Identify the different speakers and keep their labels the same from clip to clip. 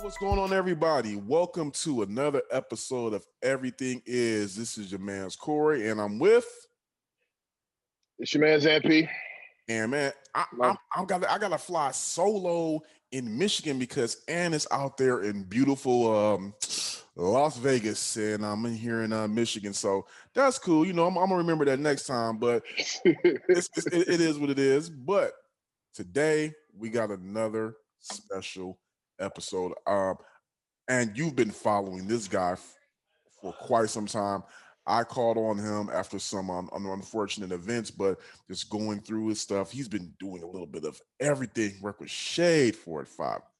Speaker 1: What's going on, everybody? Welcome to another episode of Everything Is. This is your man's Kory, and I'm with.
Speaker 2: It's your man's Ant.
Speaker 1: And man, I gotta fly solo in Michigan because Ant is out there in beautiful Las Vegas, and I'm in here in Michigan. So that's cool. You know, I'm gonna remember that next time. But it is what it is. But today we got another special episode. And you've been following this guy for quite some time. I called on him after some unfortunate events, but just going through his stuff, he's been doing a little bit of everything. Work with Shade 4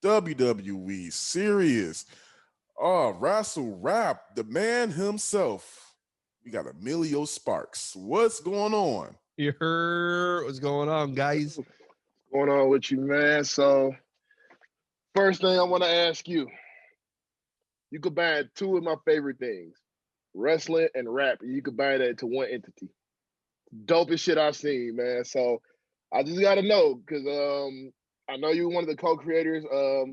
Speaker 1: WWE, Serious, WrassleRap, the man himself. We got Emilio Sparks. What's going on?
Speaker 3: You heard what's going on, guys?
Speaker 2: What's going on with you, man? So, first thing I want to ask you, you combine two of my favorite things, wrestling and rap, and you combine that into one entity. Dopest shit I've seen, man. So I just gotta know, because I know you're one of the co-creators,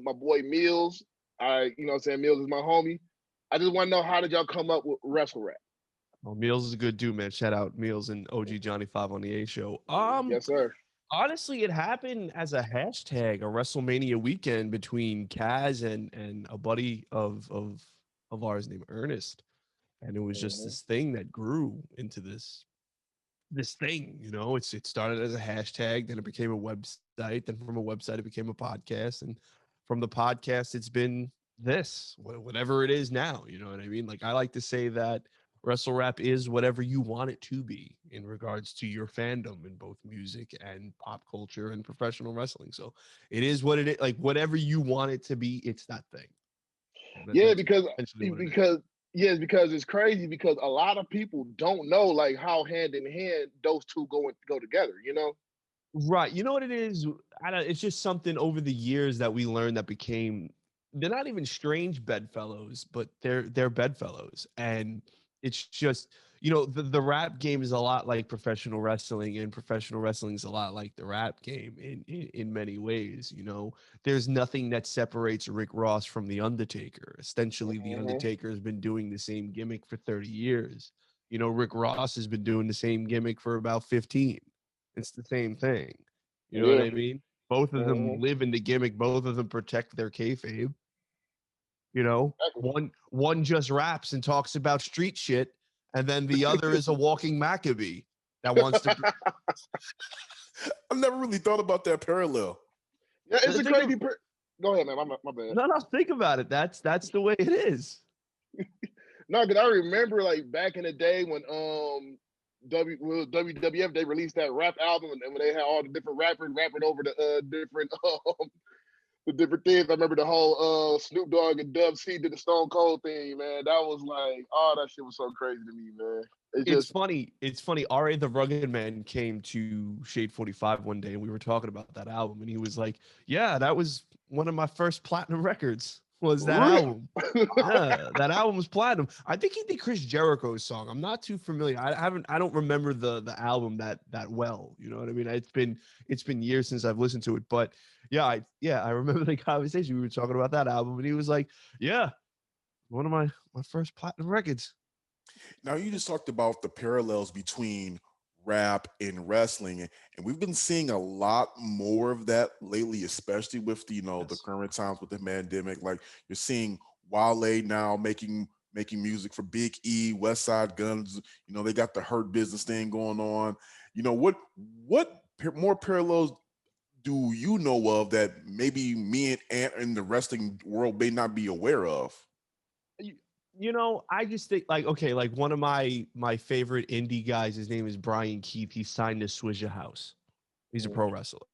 Speaker 2: my boy Mills. You know what I'm saying? Mills is my homie. I just want to know, how did y'all come up with WrassleRap?
Speaker 3: Oh, Meals is a good dude, man. Shout out Meals and OG Johnny 5 on the A show.
Speaker 2: Yes, sir.
Speaker 3: Honestly, it happened as a hashtag, a WrestleMania weekend between Kaz and a buddy of ours named Ernest. And it was just this thing that grew into this thing, you know. It started as a hashtag, then it became a website, then from a website it became a podcast, and from the podcast it's been this, whatever it is now, you know what I mean? Like, I like to say that WrassleRap is whatever you want it to be in regards to your fandom in both music and pop culture and professional wrestling. So it is what it is. Like, whatever you want it to be, it's that thing.
Speaker 2: Yeah, because it's crazy, because a lot of people don't know, like, how hand in hand those two go together, you know?
Speaker 3: Right. You know what it is? It's just something over the years that we learned that they're not even strange bedfellows, but they're bedfellows. And it's just, you know, the rap game is a lot like professional wrestling, and professional wrestling is a lot like the rap game in many ways. You know, there's nothing that separates Rick Ross from The Undertaker. Essentially, The Undertaker has been doing the same gimmick for 30 years. You know, Rick Ross has been doing the same gimmick for about 15. It's the same thing. You know what I mean? Both of them live in the gimmick. Both of them protect their kayfabe. You know, one just raps and talks about street shit, and then the other is a walking Maccabee that wants to.
Speaker 1: I've never really thought about that parallel.
Speaker 2: Yeah, it's a crazy. Go ahead, man. My bad.
Speaker 3: No, think about it. That's the way it is.
Speaker 2: No, because I remember, like, back in the day when WWF, they released that rap album, and when they had all the different rappers rapping over the different things. I remember the whole Snoop Dogg and Dub C did the Stone Cold thing, man. That was like, oh, that shit was so crazy to me, man.
Speaker 3: It's funny. R.A. the Rugged Man came to Shade 45 one day, and we were talking about that album, and he was like, yeah, that was one of my first platinum records. Was that album? Yeah, that album was platinum. I think he did Chris Jericho's song. I'm not too familiar. I don't remember the album that well. You know what I mean? It's been years since I've listened to it. But yeah, I remember the conversation. We were talking about that album, and he was like, yeah, one of my first platinum records.
Speaker 1: Now, you just talked about the parallels between rap and wrestling, and we've been seeing a lot more of that lately, especially with the current times with the pandemic. Like, you're seeing Wale now making music for Big E, West Side Guns. You know, they got the Hurt Business thing going on. You know, what more parallels do you know of that maybe me and Ant in the wrestling world may not be aware of?
Speaker 3: You know, I just think, like, okay, like, one of my favorite indie guys, his name is Brian Keith. He signed to Swisha House. He's a pro wrestler.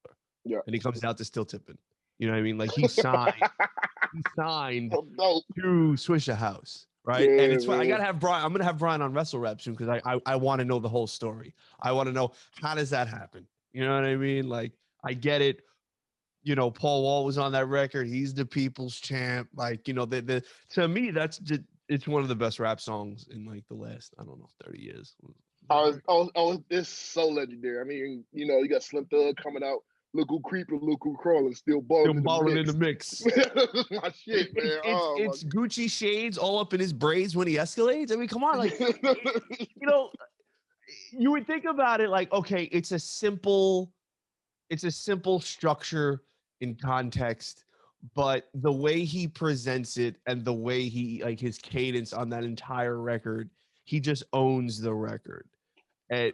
Speaker 3: Yeah. And he comes out to Still Tipping. You know what I mean? Like, he signed to Swisha House, right? Yeah, and it's fun. I gotta have Brian. I'm gonna have Brian on WrassleRap soon, because I want to know the whole story. I want to know, how does that happen? You know what I mean? Like, I get it. You know, Paul Wall was on that record. He's the people's champ. Like, you know, to me, that's just, it's one of the best rap songs in, like, the last, I don't know, 30 years.
Speaker 2: Oh, it's so legendary. I mean, you know, you got Slim Thug coming out look who creeping, look who crawling, still balling
Speaker 3: in the mix.
Speaker 2: That's my shit, man.
Speaker 3: It's Gucci shades all up in his braids when he escalates. I mean, come on, like you know, you would think about it like, okay, it's a simple structure in context, but the way he presents it and the way he like his cadence on that entire record, he just owns the record. And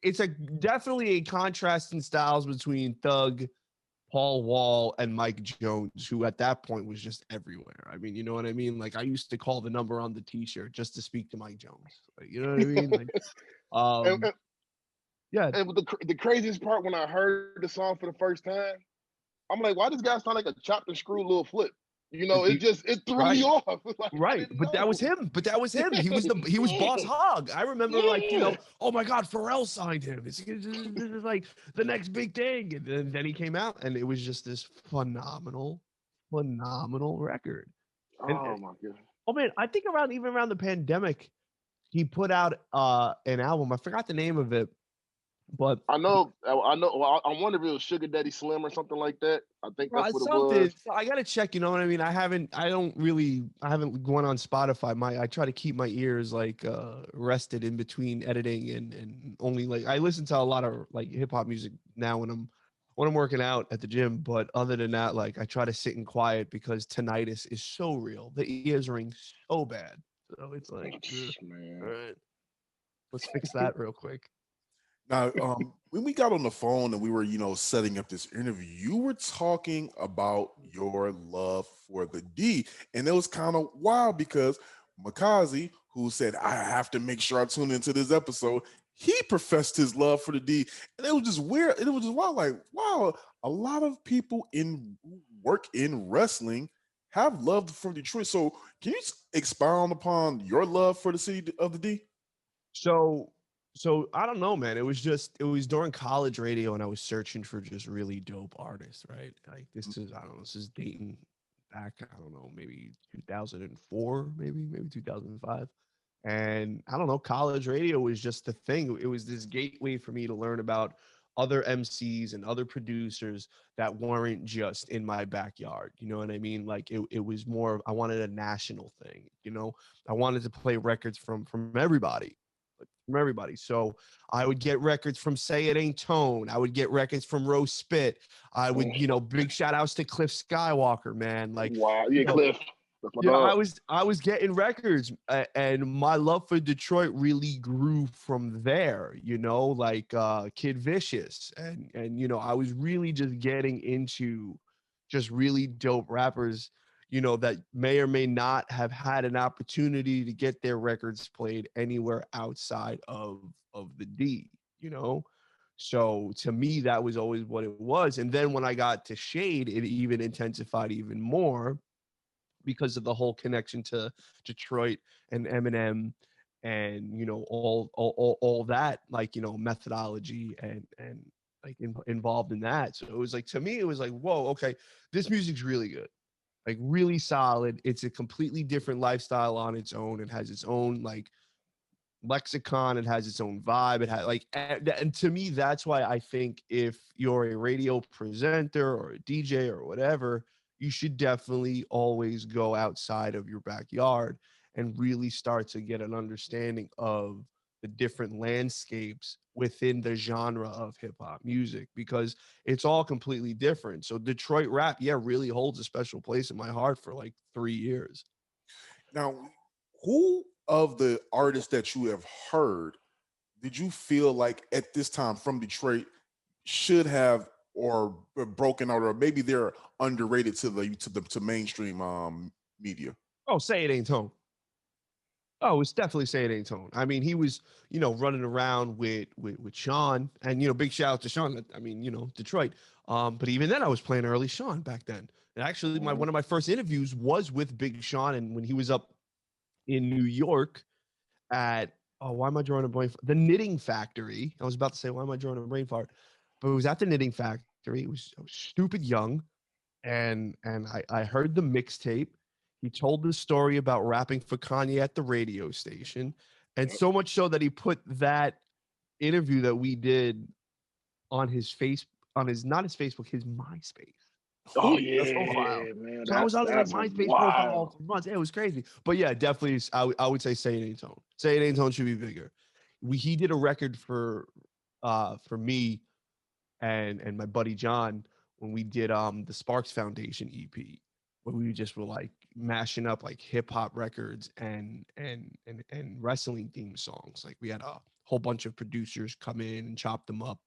Speaker 3: it's a definitely a contrast in styles between Thug, Paul Wall, and Mike Jones, who at that point was just everywhere. I mean, you know what I mean? Like I used to call the number on the t-shirt just to speak to Mike Jones. Like, you know what I mean? Like, yeah.
Speaker 2: And the craziest part when I heard the song for the first time, I'm like, why does guy sound like a chopped and screwed little flip? You know, it threw me off. Like,
Speaker 3: right. But that was him. He was Boss Hogg. I remember like, you know, oh my God, Pharrell signed him. This is like the next big thing. And then he came out and it was just this phenomenal record.
Speaker 2: Oh
Speaker 3: and,
Speaker 2: my God.
Speaker 3: Oh man, I think around the pandemic, he put out an album. I forgot the name of it. But
Speaker 2: I know. Well, I wonder if it was Sugar Daddy Slim or something like that. I think that's what it was.
Speaker 3: I gotta check. You know what I mean? I haven't gone on Spotify. I try to keep my ears like rested in between editing and only like I listen to a lot of like hip hop music now when I'm working out at the gym. But other than that, like I try to sit in quiet because tinnitus is so real. The ears ring so bad. So it's like,
Speaker 2: man.
Speaker 3: All right, let's fix that real quick.
Speaker 1: Now, when we got on the phone and we were, you know, setting up this interview, you were talking about your love for the D. And it was kind of wild because Makazi, who said, I have to make sure I tune into this episode, he professed his love for the D. And it was just weird. It was just wild. Like, wow, a lot of people who work in wrestling have love for Detroit. So can you expound upon your love for the city of the D?
Speaker 3: So I don't know, man. It was during college radio and I was searching for just really dope artists, right? Like this is dating back, I don't know, maybe 2004, maybe 2005. And I don't know, college radio was just the thing. It was this gateway for me to learn about other MCs and other producers that weren't just in my backyard. You know what I mean? Like it was more, I wanted a national thing, you know? I wanted to play records from everybody. So I would get records from Say It Ain't Tone. I would get records from Rose Spit. I would, you know, big shout outs to Cliff Skywalker, man. Like,
Speaker 2: wow, yeah, Cliff.
Speaker 3: Yeah, I was getting records, and my love for Detroit really grew from there. You know, like Kid Vicious, and you know, I was really just getting into just really dope rappers, you know, that may or may not have had an opportunity to get their records played anywhere outside of the D, you know? So to me, that was always what it was. And then when I got to Shade, it even intensified even more because of the whole connection to Detroit and Eminem and, you know, all that, like, you know, methodology and like involved in that. So it was like, to me, it was like, whoa, okay, this music's really good. Like really solid. It's a completely different lifestyle on its own. It has its own like lexicon. It has its own vibe. It has like, and to me, that's why I think if you're a radio presenter or a DJ or whatever, you should definitely always go outside of your backyard and really start to get an understanding of the different landscapes within the genre of hip hop music because it's all completely different. So Detroit rap, yeah, really holds a special place in my heart for like 3 years.
Speaker 1: Now, who of the artists that you have heard did you feel like at this time from Detroit should have or broken out, or maybe they're underrated to mainstream media?
Speaker 3: Oh, Say It Ain't Tone. Oh, it's definitely Say It Ain't Tone. I mean, he was, you know, running around with Sean, and you know, big shout out to Sean. I mean, you know, Detroit. But even then, I was playing early Sean back then. And actually, one of my first interviews was with Big Sean, and when he was up in New York at why am I drawing a brain? The Knitting Factory. I was about to say why am I drawing a brain fart, but it was at the Knitting Factory. I was stupid young, and I heard the mixtape. He told the story about rapping for Kanye at the radio station, and so much so that he put that interview that we did on his on his not his Facebook, his MySpace.
Speaker 2: Oh
Speaker 1: That's
Speaker 2: yeah,
Speaker 3: Profile.
Speaker 2: man.
Speaker 3: So I was on his like
Speaker 2: That's
Speaker 3: MySpace
Speaker 2: wild.
Speaker 3: profile for months. It was crazy. But yeah, definitely, I would say Say It Ain't Tone. Say It Ain't Tone should be bigger. He did a record for me and my buddy John when we did the Sparks Foundation EP, where we just were like mashing up like hip hop records and wrestling theme songs. Like we had a whole bunch of producers come in and chop them up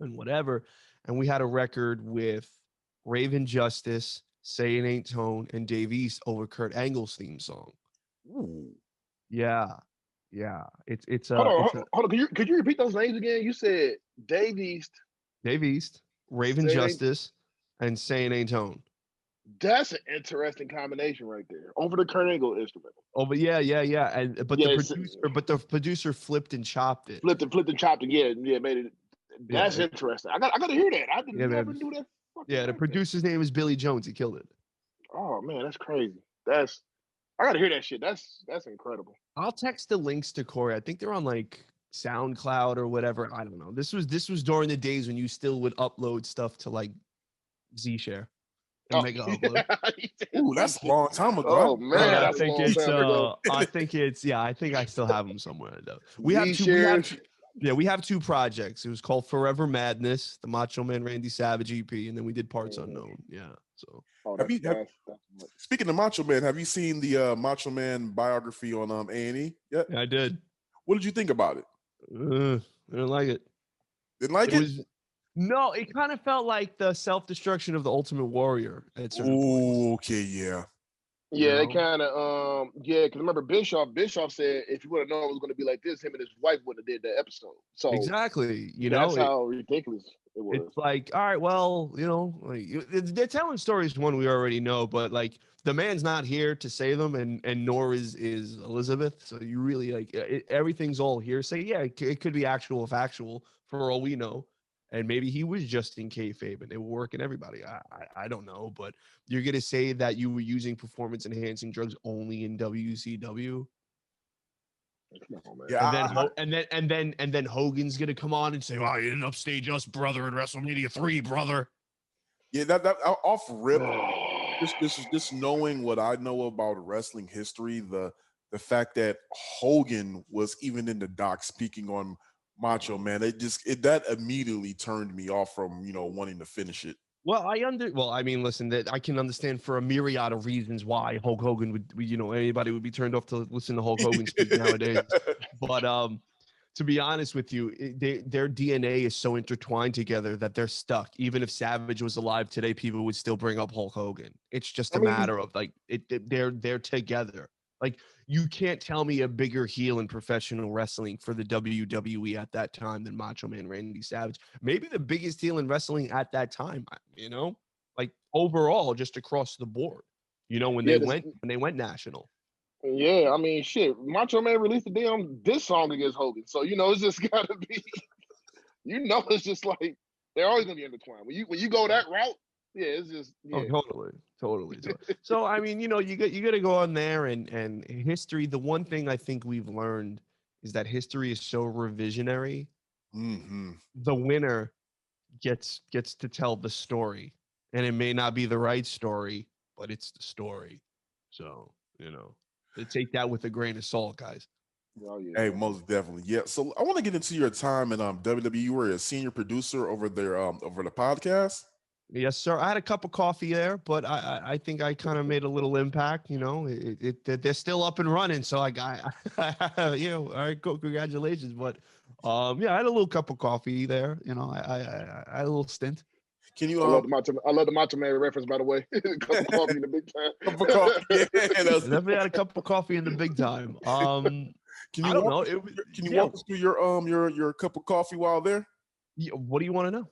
Speaker 3: and whatever. And we had a record with Raven Justice, Say It Ain't Tone, and Dave East over Kurt Angle's theme song.
Speaker 1: Ooh.
Speaker 3: Yeah. Yeah. It's
Speaker 2: Hold on,
Speaker 3: it's a
Speaker 2: hold on. Could you repeat those names again? You said Dave East.
Speaker 3: Dave East, Raven
Speaker 2: Say It Ain't.
Speaker 3: Justice, and Say It Ain't Tone.
Speaker 2: That's an interesting combination right there. Over the Kurt Angle instrument.
Speaker 3: Oh, but yeah. And but
Speaker 2: Yeah,
Speaker 3: the producer flipped and chopped it.
Speaker 2: flipped and chopped it. Yeah, made it. That's
Speaker 3: Yeah,
Speaker 2: interesting. I got to hear that. I
Speaker 3: yeah,
Speaker 2: never
Speaker 3: man.
Speaker 2: knew that.
Speaker 3: Yeah, the
Speaker 2: Like that.
Speaker 3: producer's name is Billy Jones. He killed it.
Speaker 2: Oh man, that's crazy. I got to hear that shit. That's incredible.
Speaker 3: I'll text the links to Kory. I think they're on like SoundCloud or whatever. I don't know. This was during the days when you still would upload stuff to like Zshare and
Speaker 2: Oh,
Speaker 3: make an upload.
Speaker 1: Ooh, that's a long time ago.
Speaker 2: Oh man,
Speaker 3: And
Speaker 2: that's a long time ago.
Speaker 3: I think I still have them somewhere though. We
Speaker 2: shares.
Speaker 3: have two projects. It was called Forever Madness, the Macho Man Randy Savage EP, and then we did Parts Unknown. Yeah. So
Speaker 2: Oh,
Speaker 1: speaking of Macho Man, have you seen the Macho Man biography on A&E yet?
Speaker 3: yeah, I did.
Speaker 1: What did you think about it?
Speaker 3: I didn't like it.
Speaker 1: Didn't like it?
Speaker 3: No, it kind of felt like the self-destruction of the Ultimate Warrior at certain points.
Speaker 1: Okay, yeah.
Speaker 2: Yeah, they kind of because remember Bischoff said if you would have known it was going to be like this, him and his wife wouldn't have did that episode. So
Speaker 3: exactly,
Speaker 2: that's how ridiculous it was.
Speaker 3: It's like, all right, well, like they're telling stories one we already know, but like the man's not here to say them, and nor is Elizabeth. So you really like everything's all hearsay. Yeah, it could be actual factual for all we know. And maybe he was just in kayfabe and they were working everybody. I don't know, but you're gonna say that you were using performance enhancing drugs only in WCW.
Speaker 1: Yeah,
Speaker 3: and then Hogan's gonna come on and say, "Oh, you didn't upstage us, brother, in WrestleMania 3, brother."
Speaker 1: Yeah, that off rip. Just knowing what I know about wrestling history, the fact that Hogan was even in the doc speaking on Macho Man, that immediately turned me off from wanting to finish it.
Speaker 3: Well, I mean, listen, that I can understand for a myriad of reasons why Hulk Hogan would anybody would be turned off to listen to Hulk Hogan speak nowadays. But to be honest with you, their DNA is so intertwined together that they're stuck. Even if Savage was alive today, people would still bring up Hulk Hogan. It's just a matter of like they're together. Like you can't tell me a bigger heel in professional wrestling for the WWE at that time than Macho Man Randy Savage. Maybe the biggest heel in wrestling at that time, like overall, just across the board. When they went national.
Speaker 2: Yeah, I mean, shit. Macho Man released a damn diss song against Hogan, so it's just gotta be. It's just like they're always gonna be intertwined. When you go that route, yeah, it's just. Yeah.
Speaker 3: Oh, totally. So I mean, you got to go on there and history. The one thing I think we've learned is that history is so revisionary.
Speaker 1: Mm-hmm.
Speaker 3: The winner gets to tell the story, and it may not be the right story, but it's the story. So take that with a grain of salt, guys.
Speaker 2: Oh, yeah.
Speaker 1: Hey, most definitely. Yeah. So I want to get into your time in WWE. You were a senior producer over there over the podcast.
Speaker 3: Yes, sir. I had a cup of coffee there, but I think I kind of made a little impact. They're still up and running, so I got all right, cool, congratulations. But I had a little cup of coffee there. I had a little stint.
Speaker 1: Can you?
Speaker 2: I love the Macho Man reference, by the way. Cup of coffee in the big time.
Speaker 1: Cup of coffee. Yeah,
Speaker 3: definitely had a cup of coffee in the big time.
Speaker 1: Can you walk us through your cup of coffee while there?
Speaker 3: Yeah, what do you want to know?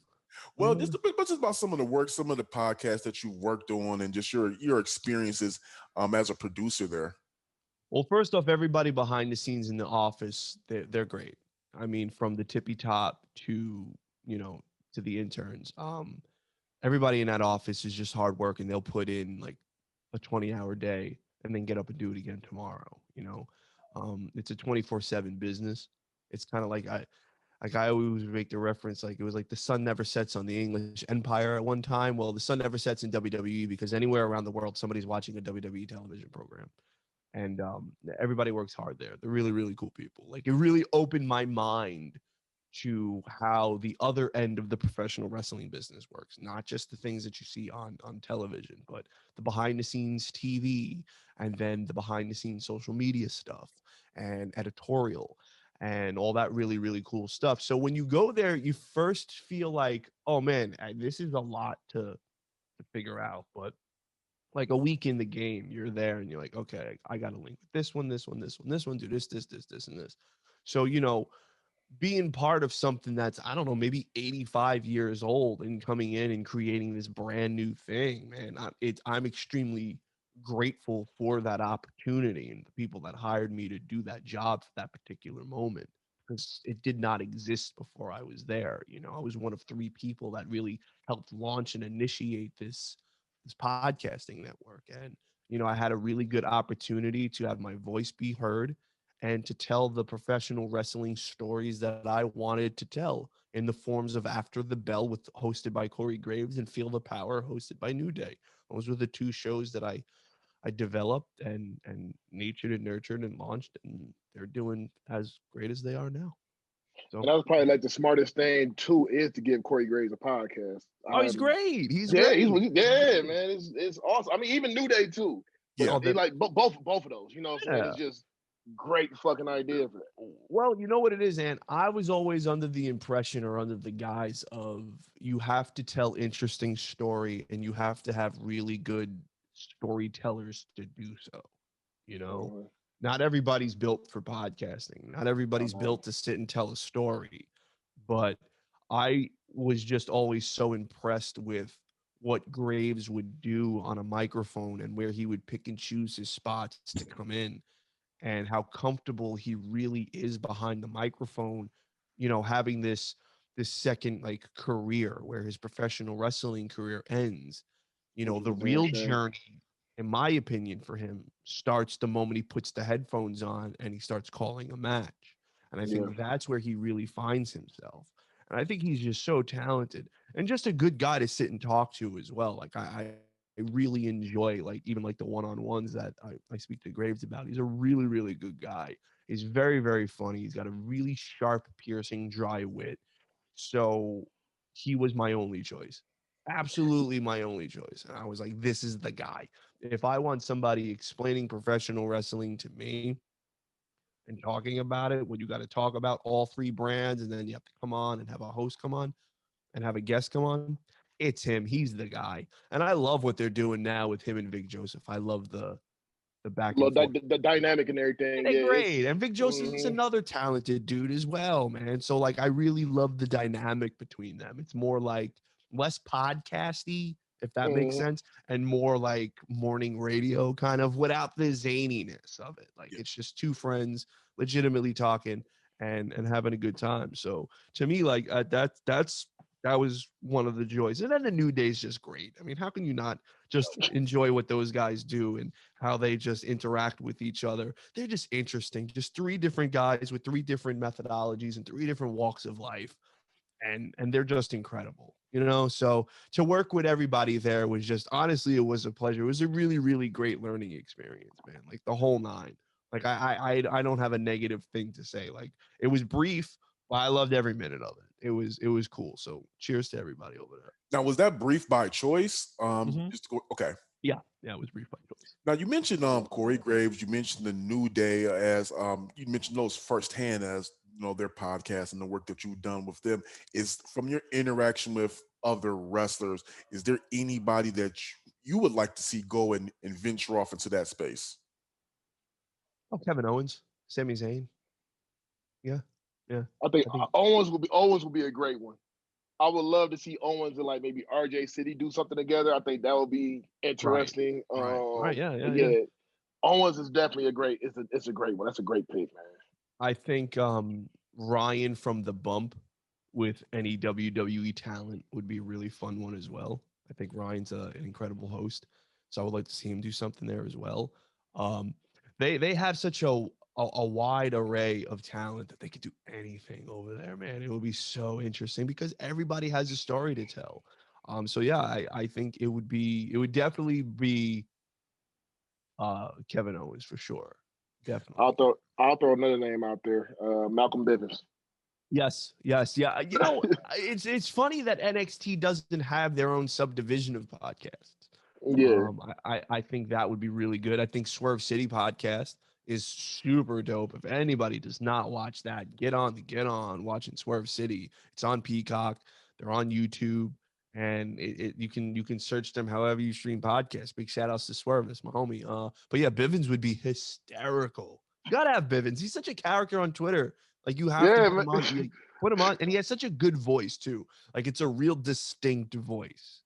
Speaker 1: Well, just a bit about some of the work, some of the podcasts that you worked on, and just your experiences as a producer there.
Speaker 3: Well, first off, everybody behind the scenes in the office, they're great. I mean, from the tippy top to to the interns. Everybody in that office is just hard work, and they'll put in like a 20-hour day and then get up and do it again tomorrow. It's a 24/7 business. It's kind of like Like I always make the reference, like it was like the sun never sets on the English Empire at one time. Well, the sun never sets in WWE because anywhere around the world, somebody's watching a WWE television program, and everybody works hard there. They're really, really cool people. Like it really opened my mind to how the other end of the professional wrestling business works, not just the things that you see on television, but the behind the scenes TV, and then the behind the scenes social media stuff and editorial and all that really, really cool stuff. So when you go there, you first feel like, oh man, this is a lot to figure out. But like a week in the game, you're there and you're like, okay, I got to link with this one, this one, this one, this one, do this, and this. So, being part of something that's, I don't know, maybe 85 years old and coming in and creating this brand new thing, man, I'm extremely grateful for that opportunity and the people that hired me to do that job for that particular moment, because it did not exist before I was there. I was one of three people that really helped launch and initiate this podcasting network. And, I had a really good opportunity to have my voice be heard and to tell the professional wrestling stories that I wanted to tell in the forms of After the Bell, with hosted by Corey Graves, and Feel the Power, hosted by New Day. Those were the two shows that I developed and nurtured and launched, and they're doing as great as they are now. So,
Speaker 2: and that was probably like the smartest thing too, is to give Corey Graves a podcast.
Speaker 3: oh, he's great. He's
Speaker 2: great.
Speaker 3: Yeah,
Speaker 2: Man, it's awesome. I mean, even New Day too. Yeah, like both of those. It's just great fucking idea for that.
Speaker 3: Well, you know what it is, and I was always under the impression or under the guise of, you have to tell interesting story and you have to have really good storytellers to do so. Not everybody's built for podcasting. Not everybody's built to sit and tell a story. But I was just always so impressed with what Graves would do on a microphone and where he would pick and choose his spots to come in, and how comfortable he really is behind the microphone, having this second like career where his professional wrestling career ends. The real journey, in my opinion, for him starts the moment he puts the headphones on and he starts calling a match. And I think that's where he really finds himself. And I think he's just so talented and just a good guy to sit and talk to as well. Like I really enjoy, like, even like the one-on-ones that I speak to Graves about. He's a really, really good guy. He's very, very funny. He's got a really sharp, piercing, dry wit. So he was my only choice. Absolutely my only choice. And I was like, this is the guy. If I want somebody explaining professional wrestling to me and talking about it, when you got to talk about all three brands and then you have to come on and have a host come on and have a guest come on, it's him. He's the guy. And I love what they're doing now with him and Vic Joseph. I love the back and forth.
Speaker 2: The dynamic and everything.
Speaker 3: They're great. And Vic Joseph's another talented dude as well, man. So like, I really love the dynamic between them. It's more like less podcasty, if that makes sense, and more like morning radio kind of, without the zaniness of it. Like it's just two friends legitimately talking and having a good time. So to me, like that was one of the joys. And then the New Day's just great. I mean, how can you not just enjoy what those guys do and how they just interact with each other? They're just interesting. Just three different guys with three different methodologies and three different walks of life. And they're just incredible, So to work with everybody there was just, honestly, it was a pleasure. It was a really, really great learning experience, man. Like the whole nine. Like I don't have a negative thing to say. Like it was brief, but I loved every minute of it. It was cool. So cheers to everybody over there.
Speaker 1: Now, was that brief by choice? Okay.
Speaker 3: Yeah, it was brief by choice.
Speaker 1: Now you mentioned Corey Graves, you mentioned the New Day, as you mentioned those firsthand as their podcast and the work that you've done with them. Is from your interaction with other wrestlers, is there anybody that you would like to see go and venture off into that space?
Speaker 3: Oh, Kevin Owens, Sami Zayn. Yeah.
Speaker 2: I think Owens would be a great one. I would love to see Owens and like maybe RJ City do something together. I think that would be interesting.
Speaker 3: Right. Yeah.
Speaker 2: Owens is definitely it's a great one. That's a great pick, man.
Speaker 3: I think Ryan from The Bump with any WWE talent would be a really fun one as well. I think Ryan's an incredible host, so I would like to see him do something there as well. They have such a a wide array of talent that they could do anything over there, man. It would be so interesting because everybody has a story to tell. So yeah, I think it would definitely be Kevin Owens for sure. Definitely.
Speaker 2: I'll throw another name out there. Malcolm Bivens.
Speaker 3: Yes, yes, yeah. It's funny that NXT doesn't have their own subdivision of podcasts.
Speaker 2: Yeah.
Speaker 3: I think that would be really good. I think Swerve City podcast is super dope. If anybody does not watch that, get on watching Swerve City. It's on Peacock. They're on YouTube, and you can search them however you stream podcasts. Big shout outs to Swerve, that's my homie. But yeah, Bivens would be hysterical. You gotta have Bivens. He's such a character on Twitter. Like you have to
Speaker 2: Yeah,
Speaker 3: put
Speaker 2: man.
Speaker 3: him on. Put him on, and he has such a good voice too. Like it's a real distinct voice.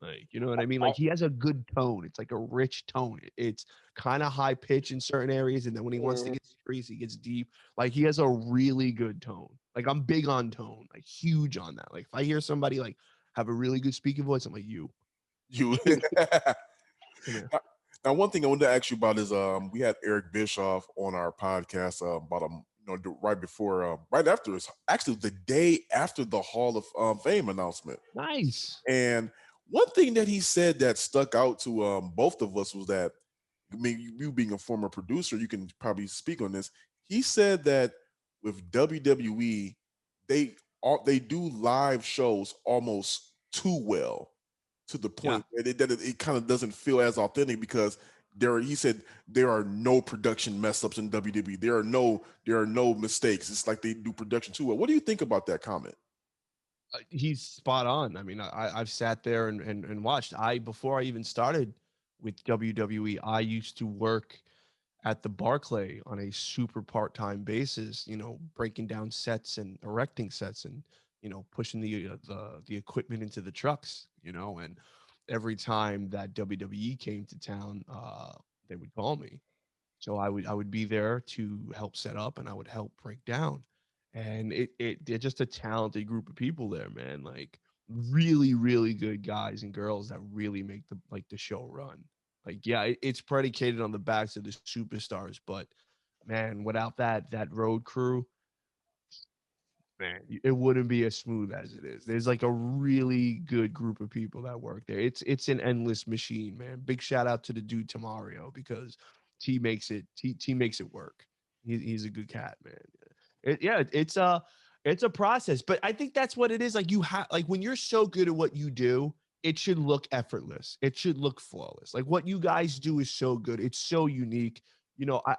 Speaker 3: Like, you know what I mean? Like he has a good tone. It's like a rich tone. It's kind of high pitch in certain areas, and then when he wants to get serious, he gets deep. Like he has a really good tone. Like I'm big on tone, like huge on that. Like if I hear somebody like have a really good speaking voice, I'm like you.
Speaker 1: You.
Speaker 3: Come here.
Speaker 1: Now, one thing I wanted to ask you about is we had Eric Bischoff on our podcast about right before, right after, actually the day after the Hall of Fame announcement.
Speaker 3: Nice.
Speaker 1: And one thing that he said that stuck out to both of us was that, I mean, you being a former producer, you can probably speak on this. He said that with WWE, they do live shows almost too well, to the point that it kind of doesn't feel as authentic because he said there are no production mess ups in WWE. There are no mistakes. It's like they do production too well. What do you think about that comment?
Speaker 3: He's spot on. I mean, I've sat there and watched. Before I even started with WWE, I used to work at the Barclay on a super part-time basis, breaking down sets and erecting sets and, pushing the equipment into the trucks, and every time that WWE came to town, they would call me. So I would be there to help set up and I would help break down. And they're just a talented group of people there, man. Like really, really good guys and girls that really make the show run. Like, yeah, it's predicated on the backs of the superstars, but man, without that road crew, man, it wouldn't be as smooth as it is. There's like a really good group of people that work there. It's an endless machine, man. Big shout out to the dude Tamario because T makes it work. He's a good cat, man. It's a process, but I think that's what it is. Like like when you're so good at what you do, it should look effortless. It should look flawless. Like what you guys do is so good. It's so unique.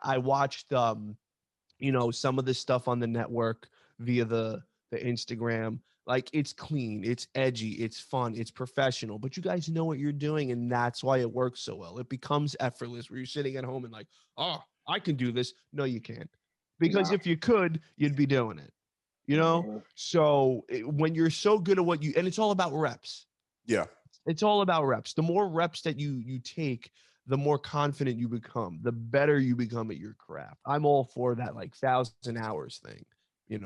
Speaker 3: I watched some of this stuff on the network via the Instagram. Like it's clean, it's edgy, it's fun, it's professional, but you guys know what you're doing, and that's why it works so well. It becomes effortless where you're sitting at home and like, oh, I can do this. No, you can't. Because if you could, you'd be doing it. So when you're so good at what you, and it's all about reps.
Speaker 1: Yeah.
Speaker 3: It's all about reps. The more reps that you take, the more confident you become, the better you become at your craft. I'm all for that, like 1,000 hours thing.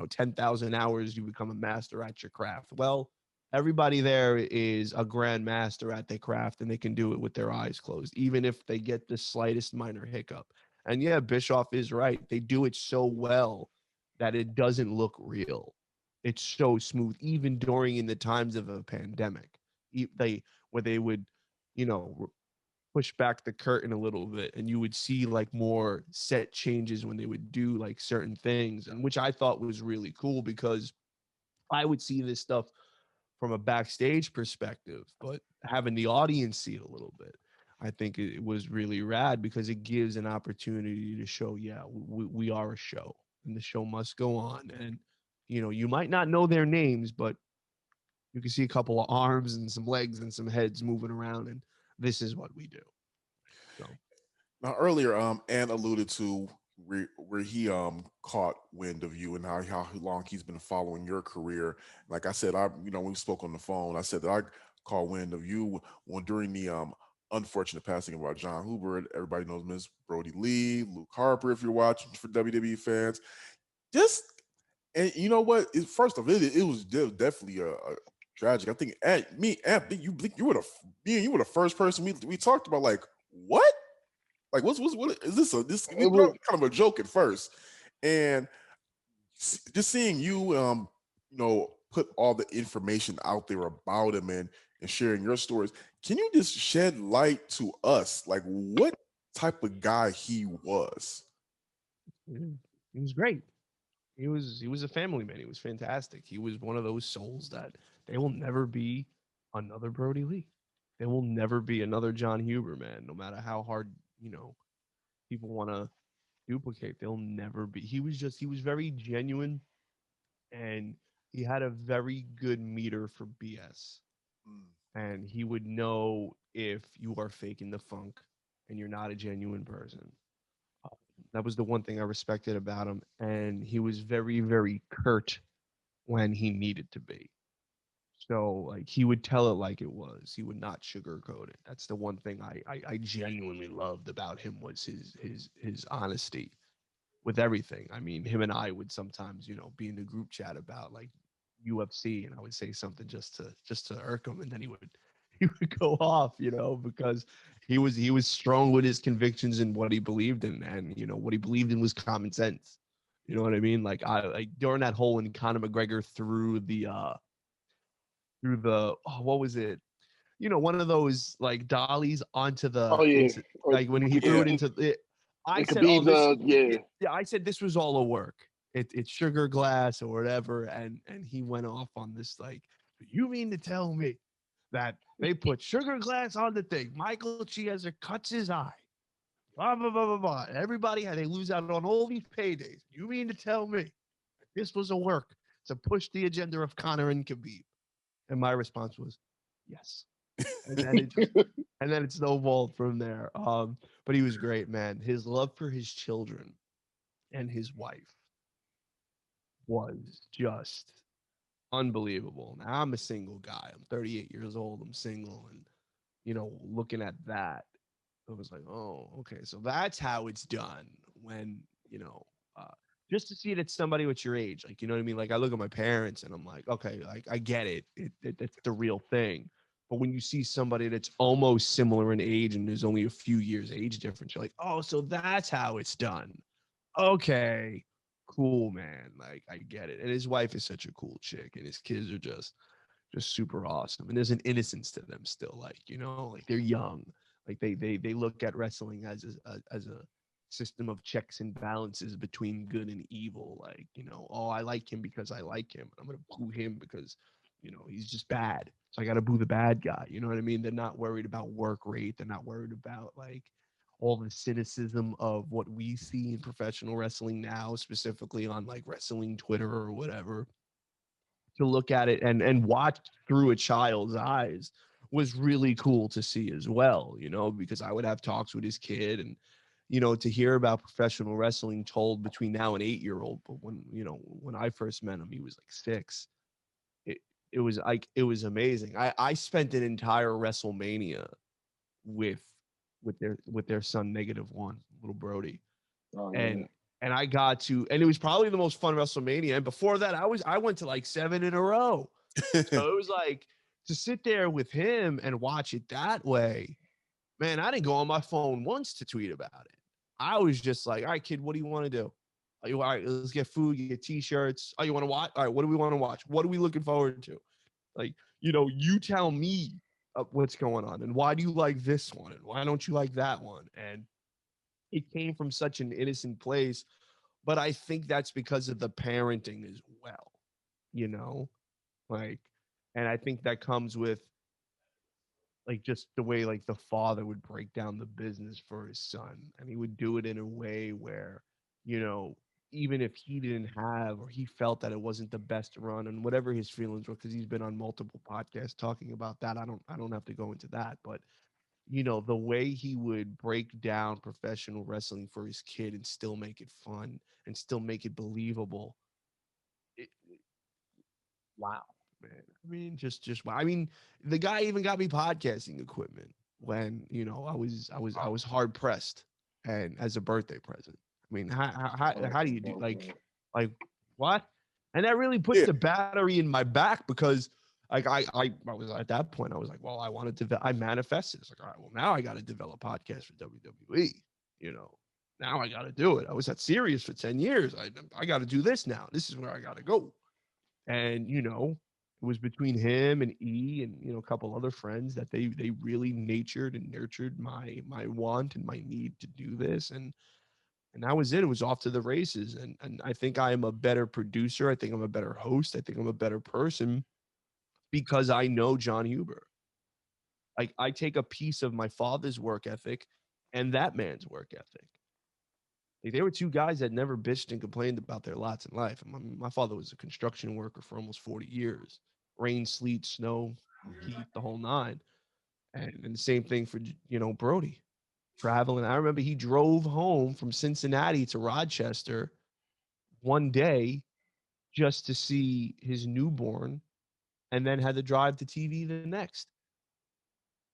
Speaker 3: 10,000 hours, you become a master at your craft. Well, everybody there is a grand master at their craft, and they can do it with their eyes closed, even if they get the slightest minor hiccup. And yeah, Bischoff is right. They do it so well that it doesn't look real. It's so smooth, even during in the times of a pandemic. Where they would, push back the curtain a little bit and you would see like more set changes when they would do like certain things, and which I thought was really cool because I would see this stuff from a backstage perspective, but having the audience see it a little bit, I think it was really rad because it gives an opportunity to show, yeah, we are a show and the show must go on. And you might not know their names, but you can see a couple of arms and some legs and some heads moving around, and this is what we do. So
Speaker 1: now earlier, Ant alluded to where he caught wind of you and how long he's been following your career. Like I said, when we spoke on the phone, I said that I caught wind of you during the unfortunate passing of our Jon Huber. Everybody knows Miss Brodie Lee, Luke Harper. If you're watching, for WWE fans, and you know what? First of it was definitely a tragic. I think Ant, you were the first person we talked about. Like, what? Like, what is this? We
Speaker 2: It
Speaker 1: thought it
Speaker 2: was
Speaker 1: was kind of a joke at first, and just seeing you, put all the information out there about him and sharing your stories. Can you just shed light to us, like what type of guy he was?
Speaker 3: He was great. He was a family man. He was fantastic. He was one of those souls that they will never be another Brodie Lee. There will never be another Jon Huber, man. No matter how hard people want to duplicate, they'll never be. He was very genuine, and he had a very good meter for BS.
Speaker 1: Mm.
Speaker 3: And he would know if you are faking the funk and you're not a genuine person. That was the one thing I respected about him. And he was very, very curt when he needed to be. So like he would tell it like it was. He would not sugarcoat it. That's the one thing I genuinely loved about him was his honesty with everything. I mean, him and I would sometimes, be in the group chat about like UFC, and I would say something just to irk him, and then he would go off, because he was strong with his convictions and what he believed in, and what he believed in was common sense. You know what I mean? Like I like during that whole when Conor McGregor threw the what was it? One of those like dollies onto
Speaker 2: oh
Speaker 3: the
Speaker 2: yeah.
Speaker 3: into like when he threw
Speaker 1: Yeah.
Speaker 3: it into it. I
Speaker 2: It could
Speaker 3: said,
Speaker 2: be
Speaker 3: "Oh, this."
Speaker 2: yeah.
Speaker 3: Yeah, I said this was all a work. It's sugar glass or whatever, and he went off on this like, you mean to tell me that they put sugar glass on the thing? Michael Chiesa cuts his eye. Blah blah blah blah blah. Everybody had they lose out on all these paydays. You mean to tell me that this was a work to push the agenda of Conor and Khabib? And my response was, yes. And then it just and then it snowballed from there. But he was great, man. His love for his children and his wife was just unbelievable. Now I'm a single guy. I'm 38 years old. I'm single, and looking at that, I was like, oh, okay, so that's how it's done. When uh, just to see it at somebody with your age, like what I mean. Like I look at my parents, and I'm like, okay, like I get it. It's the real thing. But when you see somebody that's almost similar in age and there's only a few years age difference, you're like, oh, so that's how it's done. Okay, cool, man. Like I get it. And his wife is such a cool chick, and his kids are just super awesome. And there's an innocence to them still, like like they're young. Like they look at wrestling as a system of checks and balances between good and evil. Like oh, I like him because I like him. I'm gonna boo him because he's just bad. So I got to boo the bad guy. You know what I mean? They're not worried about work rate. They're not worried about like all the cynicism of what we see in professional wrestling now, specifically on like wrestling Twitter or whatever. To look at it and watch through a child's eyes was really cool to see as well, because I would have talks with his kid and to hear about professional wrestling told between now and 8-year-old. But when I first met him, he was like 6. It was amazing. I spent an entire WrestleMania with their son -1, little Brodie.
Speaker 2: Oh, yeah.
Speaker 3: And I got to, and it was probably the most fun WrestleMania. And before that, I went to like 7 in a row. So it was like to sit there with him and watch it that way. Man, I didn't go on my phone once to tweet about it. I was just like, all right, kid, what do you want to do? All right, let's get food, get t-shirts. Oh, you want to watch? All right, what do we want to watch? What are we looking forward to? Like, you tell me what's going on and why do you like this one and why don't you like that one? And it came from such an innocent place, but I think that's because of the parenting as well, like, and I think that comes with like just the way like the father would break down the business for his son, and he would do it in a way where, even if he didn't have or he felt that it wasn't the best run and whatever his feelings were, because he's been on multiple podcasts talking about that. I don't have to go into that, but the way he would break down professional wrestling for his kid and still make it fun and still make it believable. Wow, man. I mean, just wow. I mean, the guy even got me podcasting equipment when, I was hard pressed and as a birthday present. I mean, how do you do like what? And that really puts
Speaker 1: Yeah.
Speaker 3: the battery in my back because like I was at that point, I was like, well, I wanted to, I manifested. It's like, all right, well, now I got to develop podcasts for WWE. you know, now I got to do it. I was at Sirius for 10 years. I got to do this now. This is where I got to go. And, you know, it was between him and E and, you know, a couple other friends that they really natured and nurtured my want and my need to do this. And that was it. It was off to the races. And I think I am a better producer. I think I'm a better host. I think I'm a better person because I know Jon Huber. Like I take a piece of my father's work ethic and that man's work ethic. Like they were two guys that never bitched and complained about their lots in life. My father was a construction worker for almost 40 years. Rain, sleet, snow, heat, the whole nine. And the same thing for, you know, Brodie traveling. I remember he drove home from Cincinnati to Rochester one day just to see his newborn and then had to drive to TV the next.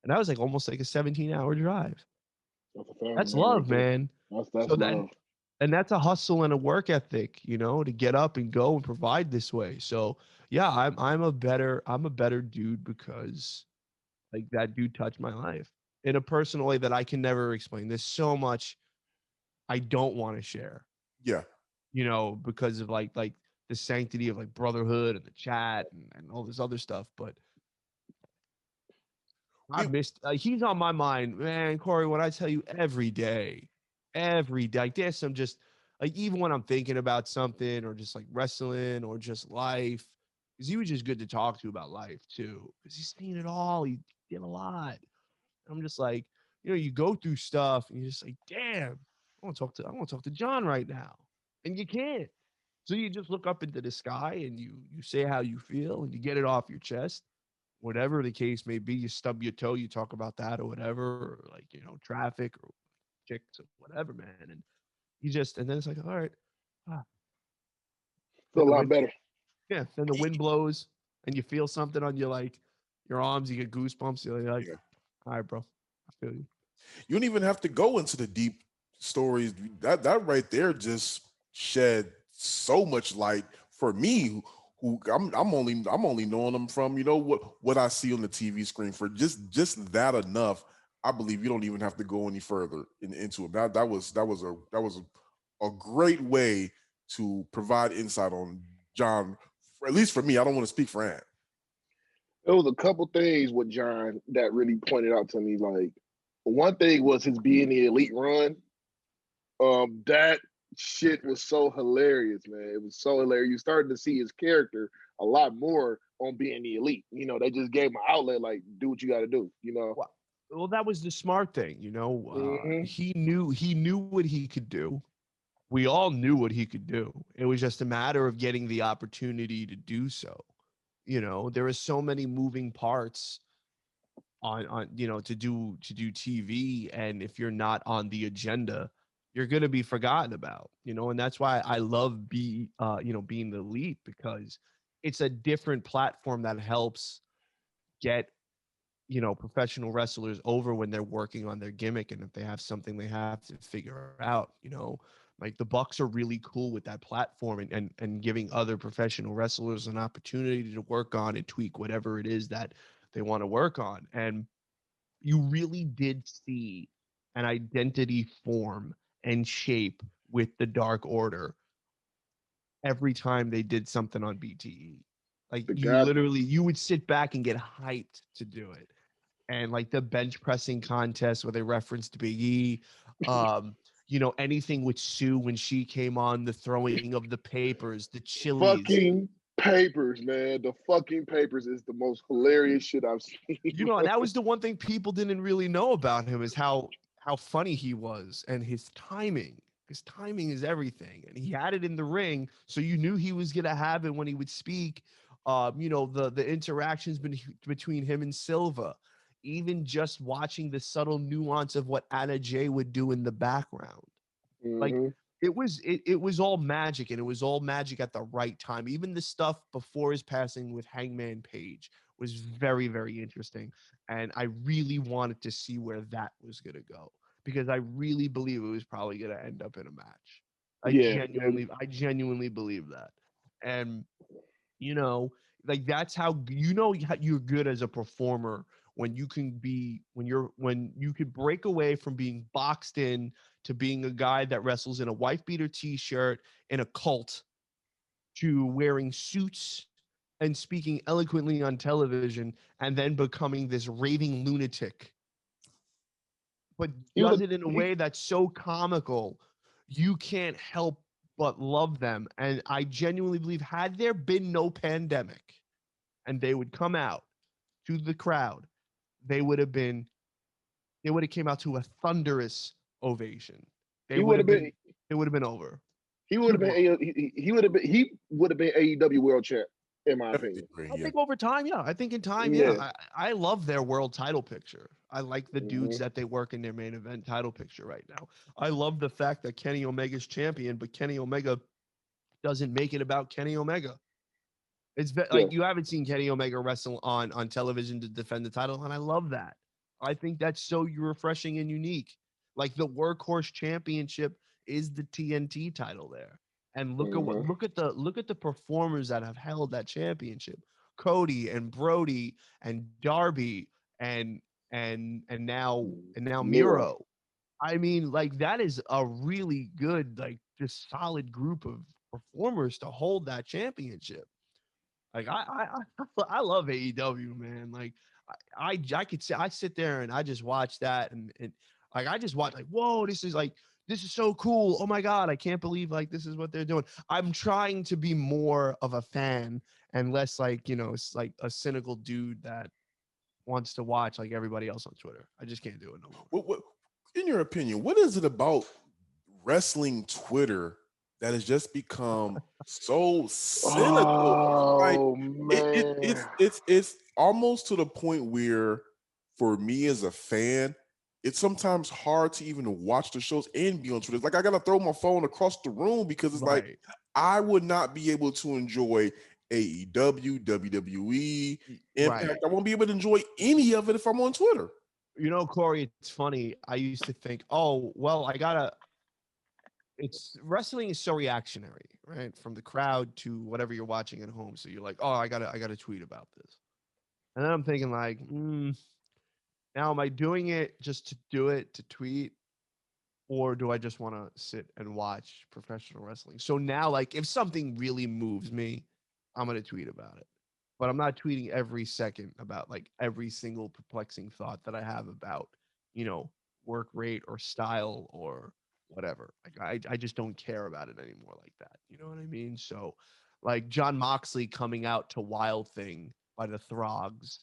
Speaker 3: And that was like almost like a 17-hour drive.
Speaker 2: That's a family
Speaker 3: That's
Speaker 2: man right
Speaker 3: love,
Speaker 2: there.
Speaker 3: man.
Speaker 2: That's
Speaker 3: So that
Speaker 2: love.
Speaker 3: and that's a hustle and a work ethic, you know, to get up and go and provide this way. So yeah, I'm a better dude because like that dude touched my life in a personal way that I can never explain. There's so much I don't want to share,
Speaker 1: Yeah.
Speaker 3: you know, because of like the sanctity of like brotherhood and the chat and all this other stuff. But I
Speaker 1: We
Speaker 3: missed. He's on my mind, man, Kory. When I tell you every day, like there's some just like even when I'm thinking about something or just like wrestling or just life, because he was just good to talk to about life too, because he's seen it all. He did a lot. I'm just like, you know, you go through stuff and you're just like, damn, I want to talk to Jon right now, and you can't. So you just look up into the sky and you say how you feel and you get it off your chest whatever the case may be, you stub your toe, you talk about that or whatever, or like, you know, traffic or chicks or whatever, man. And you just, and then it's like, all right, ah.
Speaker 2: Feel
Speaker 3: Then
Speaker 2: a
Speaker 3: the
Speaker 2: lot
Speaker 3: wind,
Speaker 2: better.
Speaker 3: yeah, then the wind blows and you feel something on your, like, your arms, you get goosebumps. You're like,
Speaker 1: yeah.
Speaker 3: all right, bro, I feel you.
Speaker 1: You don't even have to go into the deep stories. That right there just shed so much light for me. Who I'm only knowing them from, you know, what I see on the TV screen. For just that enough, I believe you don't even have to go any further into it. That was a great way to provide insight on Jon. At least for me, I don't want to speak for Ant.
Speaker 2: There was a couple things with Jon that really pointed out to me. Like one thing was his being the elite run. That shit was so hilarious, man. It was so hilarious. You started to see his character a lot more on being the elite. You know, they just gave him an outlet, like, do what you got to do. You know.
Speaker 3: Well, that was the smart thing, you know.
Speaker 2: Mm-hmm.
Speaker 3: He knew what he could do. We all knew what he could do. It was just a matter of getting the opportunity to do so. You know, there are so many moving parts on you know to do TV, and if you're not on the agenda, you're going to be forgotten about, you know, and that's why I love you know, being the lead, because it's a different platform that helps get, you know, professional wrestlers over when they're working on their gimmick, and if they have something they have to figure out, you know, like the Bucks are really cool with that platform, and giving other professional wrestlers an opportunity to work on and tweak whatever it is that they want to work on. And you really did see an identity form and shape with the Dark Order every time they did something on BTE. Like
Speaker 2: The
Speaker 3: you
Speaker 2: guy,
Speaker 3: literally, you would sit back and get hyped to do it. And like the bench pressing contest where they referenced Big E, you know, anything with Sue when she came on, the throwing of the papers, the chilies.
Speaker 2: fucking papers, man. The fucking papers is the most hilarious shit I've seen.
Speaker 3: You know, and that was the one thing people didn't really know about him, is how funny he was and his timing. His timing is everything, and he had it in the ring, so you knew he was gonna have it when he would speak. You know, the interactions between him and Silva, even just watching the subtle nuance of what Anna Jay would do in the background. Like
Speaker 2: Mm-hmm.
Speaker 3: it was all magic, and it was all magic at the right time. Even the stuff before his passing with Hangman Page was very, very interesting. And I really wanted to see where that was gonna go, because I really believe it was probably gonna end up in a match.
Speaker 2: Yeah,
Speaker 3: I genuinely believe that. And you know, like that's how you know you're good as a performer when you could break away from being boxed in to being a guy that wrestles in a wife beater t-shirt in a cult to wearing suits and speaking eloquently on television and then becoming this raving lunatic, but
Speaker 2: He
Speaker 3: does
Speaker 2: would
Speaker 3: it in a
Speaker 2: he
Speaker 3: way that's so comical you can't help but love them. And I genuinely believe, had there been no pandemic and they would come out to the crowd, they would have been they would have came out to a thunderous ovation. They
Speaker 2: he
Speaker 3: would
Speaker 2: would have
Speaker 3: have been
Speaker 2: been
Speaker 3: it would have been over.
Speaker 2: he would have
Speaker 3: Super
Speaker 2: been
Speaker 3: over.
Speaker 2: he would have been AEW world champ, in my
Speaker 1: Definitely
Speaker 2: opinion.
Speaker 1: agree.
Speaker 3: I
Speaker 1: Yeah.
Speaker 3: think over time, yeah. I think in time, yeah.
Speaker 2: Yeah.
Speaker 3: I love their world title picture. I like the dudes
Speaker 2: Hmm.
Speaker 3: that they work in their main event title picture right now. I love the fact that Kenny Omega's champion, but Kenny Omega doesn't make it about Kenny Omega.
Speaker 2: Yeah.
Speaker 3: Like you haven't seen Kenny Omega wrestle on television to defend the title, and I love that. I think that's so refreshing and unique. Like the workhorse championship is the TNT title there, and
Speaker 2: Hmm.
Speaker 3: look at the performers that have held that championship: Cody and Brodie and Darby and and now
Speaker 2: Miro.
Speaker 3: Miro. I mean, like that is a really good, like just solid group of performers to hold that championship. Like I love AEW, man. Like I could say I sit there and I just watch that and like I just watch like whoa, this is so cool. Oh my god, I can't believe like this is what they're doing. I'm trying to be more of a fan and less like, it's like a cynical dude that wants to watch like everybody else on Twitter. I just can't do it no more.
Speaker 1: What, in your opinion, what is it about wrestling Twitter that has just become so cynical? Like
Speaker 2: Oh man.
Speaker 1: it's almost to the point where, for me as a fan, it's sometimes hard to even watch the shows and be on Twitter. It's like I gotta throw my phone across the room because it's like
Speaker 3: Right.
Speaker 1: I would not be able to enjoy AEW, WWE,
Speaker 3: Right.
Speaker 1: Impact. I won't be able to enjoy any of it if I'm on Twitter.
Speaker 3: Corey, it's funny. I used to think, oh, well, it's wrestling is so reactionary, right? From the crowd to whatever you're watching at home. So you're like, oh, I gotta tweet about this. And then I'm thinking like, now am I doing it just to do it to tweet? Or do I just want to sit and watch professional wrestling? So now, like, if something really moves me, I'm gonna tweet about it. But I'm not tweeting every second about like every single perplexing thought that I have about, you know, work rate or style or whatever. Like I just don't care about it anymore like that. You know what I mean? So like John Moxley coming out to Wild Thing by the Throgs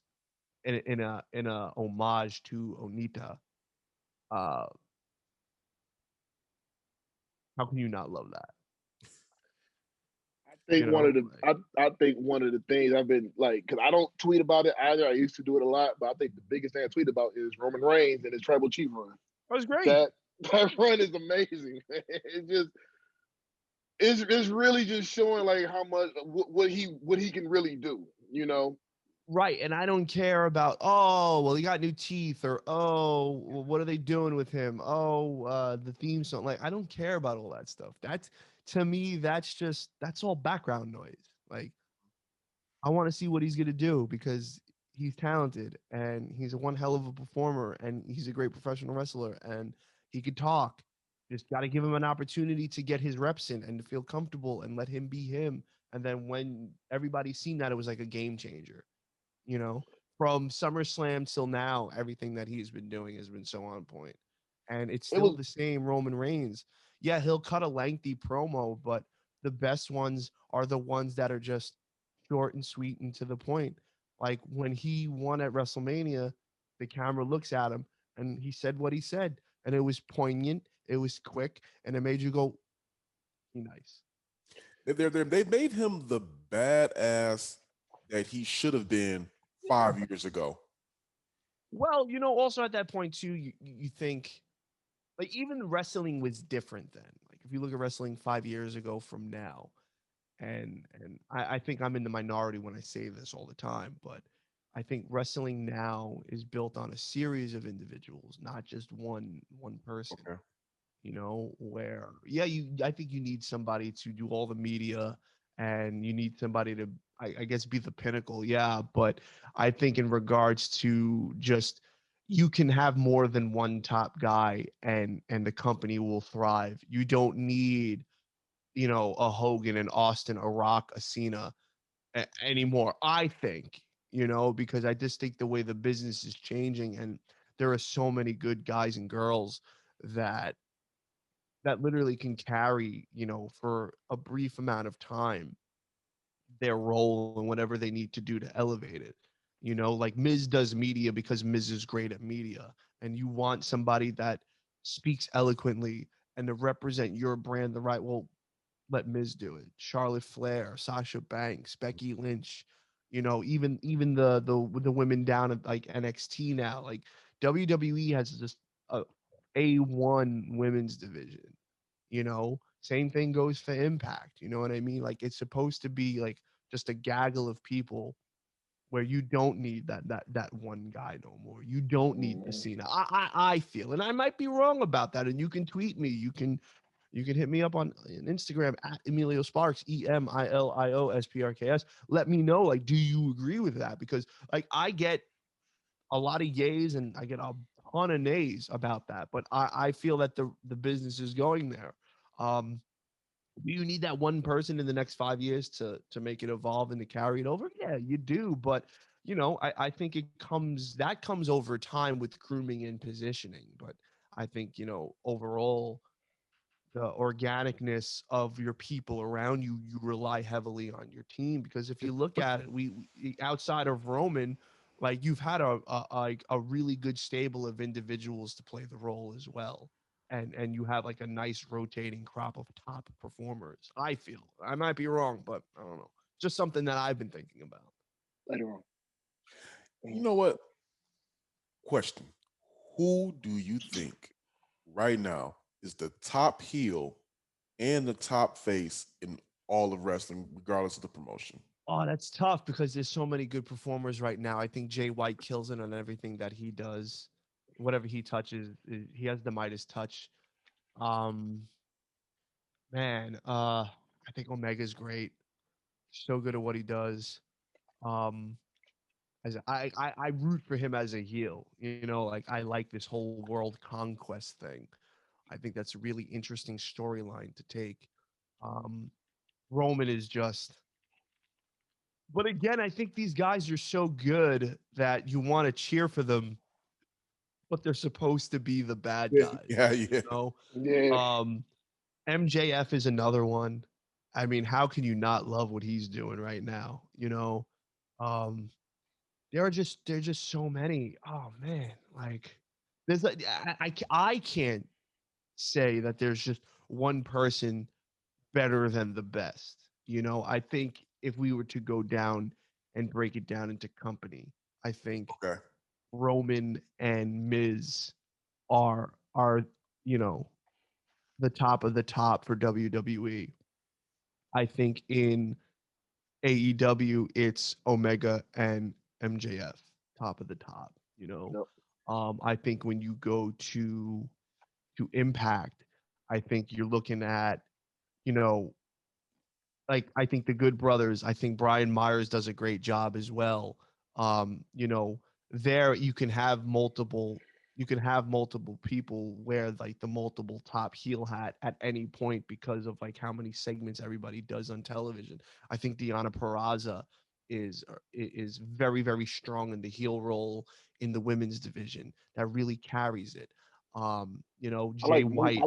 Speaker 3: in a homage to Onita. Uh, how can you not love that? You know, like,
Speaker 2: I think one of the things I've been like, because I don't tweet about it either. I used to do it a lot, but I think the biggest thing I tweet about is Roman Reigns and his tribal chief run.
Speaker 3: that was great.
Speaker 2: That run is amazing. Man. It's really just showing like how much what he can really do. You know.
Speaker 3: Right. And I don't care about, oh, well, he got new teeth or, oh, well, what are they doing with him? Oh, the theme song. Like, I don't care about all that stuff. That's, to me, that's all background noise. Like, I want to see what he's going to do because he's talented and he's one hell of a performer and he's a great professional wrestler and he could talk. Just got to give him an opportunity to get his reps in and to feel comfortable and let him be him. And then when everybody's seen that, it was like a game changer. You know, from SummerSlam till now, everything that he's been doing has been so on point. And it's
Speaker 2: It
Speaker 3: still
Speaker 2: was
Speaker 3: the same Roman Reigns. Yeah, he'll cut a lengthy promo, but the best ones are the ones that are just short and sweet and to the point. Like when he won at WrestleMania, the camera looks at him and he said what he said. And it was poignant, it was quick, and it made you go, nice.
Speaker 1: They made him the badass that he should have been
Speaker 3: Yeah.
Speaker 1: 5 years ago.
Speaker 3: Well, also at that point too, you think like even wrestling was different then. Like if you look at wrestling 5 years ago from now, and I think I'm in the minority when I say this all the time, but I think wrestling now is built on a series of individuals, not just one person.
Speaker 1: Okay.
Speaker 3: Where yeah, I think you need somebody to do all the media, and you need somebody to. I guess be the pinnacle. Yeah. But I think in regards to just, you can have more than one top guy and the company will thrive. You don't need, a Hogan, an Austin, a Rock, a Cena anymore, I think, because I just think the way the business is changing, and there are so many good guys and girls that literally can carry, for a brief amount of time, their role and whatever they need to do to elevate it. Like Miz does media because Miz is great at media, and you want somebody that speaks eloquently and to represent your brand the right. Well, let Miz do it. Charlotte Flair, Sasha Banks, Becky Lynch, even the women down at like NXT now. Like WWE has just A1 women's division. Same thing goes for Impact. You know what I mean? Like it's supposed to be like just a gaggle of people where you don't need that one guy no more. You don't need the Cena. I feel, and I might be wrong about that. And you can tweet me. You can hit me up on Instagram at Emilio Sparks, EMILIOSPRKS. Let me know, like, do you agree with that? Because like I get a lot of yays and I get a ton of nays about that, but I feel that the business is going there. Do you need that one person in the next 5 years to make it evolve and to carry it over? Yeah, you do. But I think that comes over time with grooming and positioning. But I think, overall, the organicness of your people around you, you rely heavily on your team, because if you look at it, we outside of Roman, like you've had a really good stable of individuals to play the role as well, and you have like a nice rotating crop of top performers. I feel, I might be wrong, but I don't know, just something that I've been thinking about.
Speaker 2: Later on.
Speaker 1: You know what? Question: who do you think right now is the top heel and the top face in all of wrestling, regardless of the promotion?
Speaker 3: Oh, that's tough because there's so many good performers right now. I think Jay White kills it on everything that he does. Whatever he touches, he has the Midas touch. Um, man, I think Omega's great. So good at what he does. Um, as I root for him as a heel. Like I like this whole world conquest thing. I think that's a really interesting storyline to take. Um, Roman is just, but again, I think these guys are so good that you want to cheer for them, but they're supposed to be the bad
Speaker 2: Yeah.
Speaker 3: guys.
Speaker 1: Yeah, yeah.
Speaker 2: Yeah.
Speaker 3: MJF is another one. I mean, how can you not love what he's doing right now? Um, they're just so many. Oh man, like there's like I can't say that there's just one person better than the best. I think if we were to go down and break it down into company, I think
Speaker 1: Okay.
Speaker 3: Roman and Miz are you know the top of the top for WWE. I think in AEW it's Omega and MJF, top of the top.
Speaker 2: Yep.
Speaker 3: I think when you go to Impact, I think you're looking at you know like I think the Good Brothers, I think Brian Myers does a great job as well. There you can have multiple people wear like the multiple top heel hat at any point because of like how many segments everybody does on television. I think Deanna Peraza is very very strong in the heel role in the women's division. That really carries it.
Speaker 2: I
Speaker 3: Jay
Speaker 2: like Moose.
Speaker 3: White,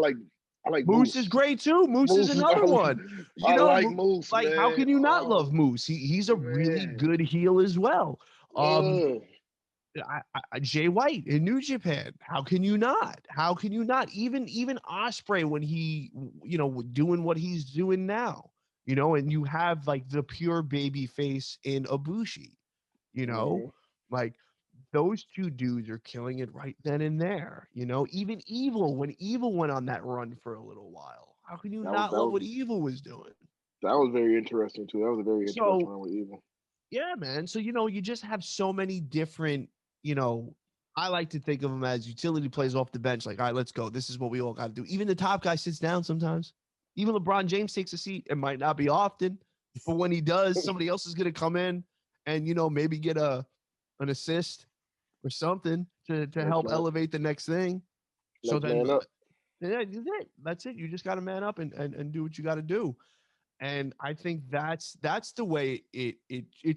Speaker 2: I like
Speaker 3: Moose is
Speaker 2: Moose.
Speaker 3: great too. Moose is
Speaker 2: Moose is
Speaker 3: another one.
Speaker 2: I like Moose,
Speaker 3: Like how
Speaker 2: man.
Speaker 3: can you not love
Speaker 2: Oh
Speaker 3: Moose? He's a really
Speaker 2: man.
Speaker 3: good heel as well. Um,
Speaker 2: Yeah.
Speaker 3: Jay White in New Japan. How can you not? How can you not? Even Osprey when he doing what he's doing now. And you have like the pure baby face in Ibushi. You know,
Speaker 2: Mhm.
Speaker 3: like those two dudes are killing it right then and there. Even Evil, when Evil went on that run for a little while, how can you
Speaker 2: That was
Speaker 3: not love what Evil was doing?
Speaker 2: that was very interesting too. That was a very interesting
Speaker 3: So
Speaker 2: one with Evil.
Speaker 3: yeah, man. So you just have so many different. You know, I like to think of them as utility players off the bench. Like, all right, let's go. This is what we all got to do. Even the top guy sits down sometimes. Even LeBron James takes a seat. It might not be often, But when he does, somebody else is going to come in and, maybe get an assist or something to
Speaker 2: Next
Speaker 3: help
Speaker 2: man,
Speaker 3: elevate the next thing. So
Speaker 2: next
Speaker 3: then,
Speaker 2: man up.
Speaker 3: yeah, that's it. You just got to man up and do what you got to do. And I think that's the way it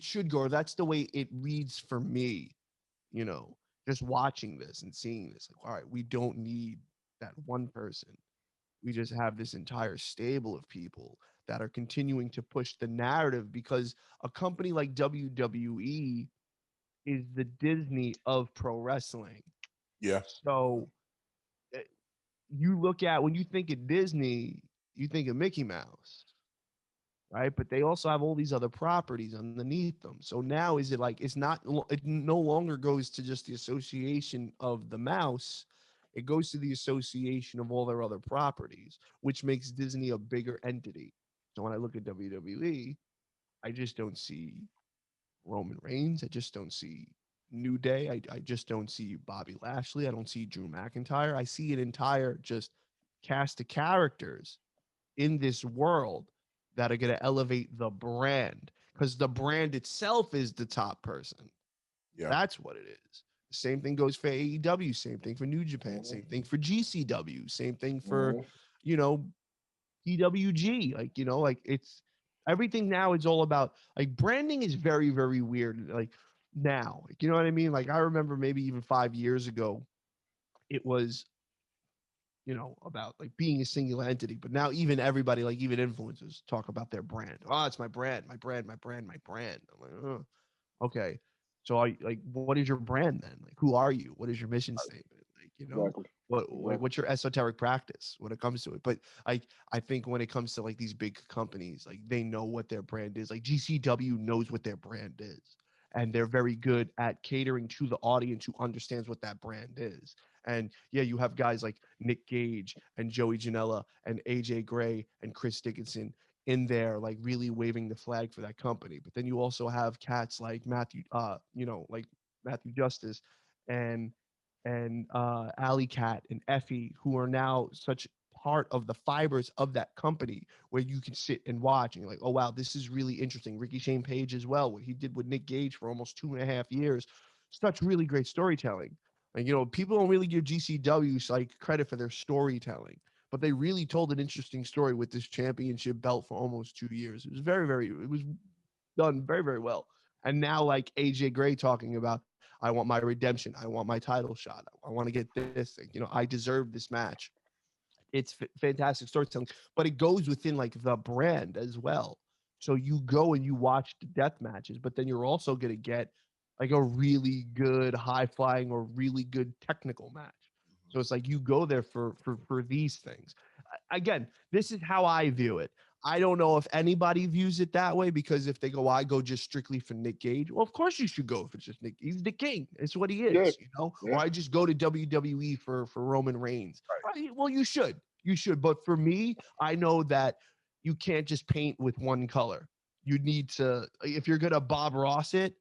Speaker 3: should go. Or that's the way it reads for me, just watching this and seeing this. Like, all right, we don't need that one person. We just have this entire stable of people that are continuing to push the narrative because a company like WWE is the Disney of pro wrestling.
Speaker 1: Yeah.
Speaker 3: So eh, you look at when you think of Disney, you think of Mickey Mouse, right? But they also have all these other properties underneath them. So now is it like it no longer goes to just the association of the mouse. It goes to the association of all their other properties, which makes Disney a bigger entity. So when I look at WWE, I just don't see Roman Reigns. I just don't see New Day. I just don't see Bobby Lashley. I don't see Drew McIntyre. I see an entire just cast of characters in this world that are going to elevate the brand because the brand itself is the top person.
Speaker 1: Yeah.
Speaker 3: That's what it is. The same thing goes for AEW, same thing for New Japan, same thing for GCW, same thing for, you know, PWG. Like it's everything now is all about like branding is very, very weird. Like now, you know what I mean? Like I remember maybe even 5 years ago, it was about like being a singular entity. But now even everybody, like even influencers, talk about their brand. Oh, it's my brand, my brand, my brand, my brand. I'm like, oh, okay. So what is your brand then? Like, who are you? What is your mission statement? Like,
Speaker 2: Exactly.
Speaker 3: what's your esoteric practice when it comes to it? But I think when it comes to like these big companies, like they know what their brand is. Like GCW knows what their brand is. And they're very good at catering to the audience who understands what that brand is. And yeah, you have guys like Nick Gage and Joey Janela and AJ Gray and Chris Dickinson in there, like really waving the flag for that company. But then you also have cats like like Matthew Justice and Alley Cat and Effie, who are now such part of the fibers of that company where you can sit and watch and you're like, oh wow, this is really interesting. Ricky Shane Page as well, what he did with Nick Gage for almost 2.5 years, such really great storytelling. And people don't really give GCW like credit for their storytelling, but they really told an interesting story with this championship belt for almost 2 years. It was it was done very, very well. And now like AJ Gray talking about, I want my redemption. I want my title shot. I want to get this thing. I deserve this match. It's fantastic storytelling, but it goes within like the brand as well. So you go and you watch the death matches, but then you're also going to get like a really good high flying or really good technical match. So it's like you go there for these things. Again, this is how I view it. I don't know if anybody views it that way because if they go, I go just strictly for Nick Gage. Well, of course you should go if it's just Nick. He's the king. It's what he
Speaker 2: Yeah.
Speaker 3: is, Or I just go to WWE for Roman Reigns. Well, you should. You should. But for me, I know that you can't just paint with one color. You need to, if you're gonna Bob Ross it,